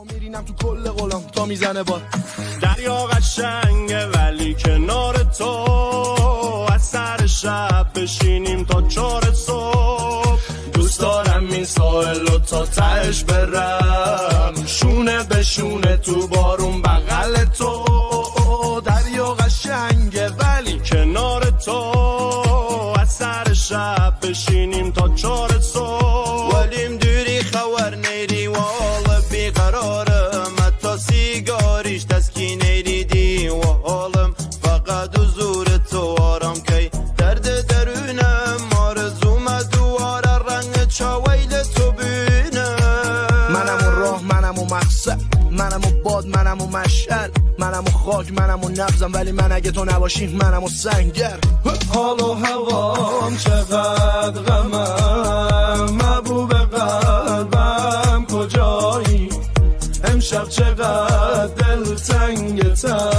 میرینم تو کل قلم تا میزنه باد. دریا قشنگه ولی کنار تو، از سر شب بشینیم تا 4 صبح. دوست دارم این ساحل رو تا تهش برم، شونه به شونه تو بارون بغل تو. دریا قشنگه ولی کنار تو، از سر شب بشینیم تا 4 صبح. ولیم دوری خور نیری والا بیقرارم، حتی سیگاریش تسکین نیدی و حالم فقط حضور تو آرام کی درد درونم. آرزوم دوار رنگ چاویل تو بینم. منم و راه، منم و مقصد، منم و باد، منم و مشعل، منم و خاک، منم و نبضم، ولی من اگه تو نباشی منم و سنگر. حال و هوام چقدر غمم، محبوب قلبم کجایی؟ امشب چقدر دل تنگتم،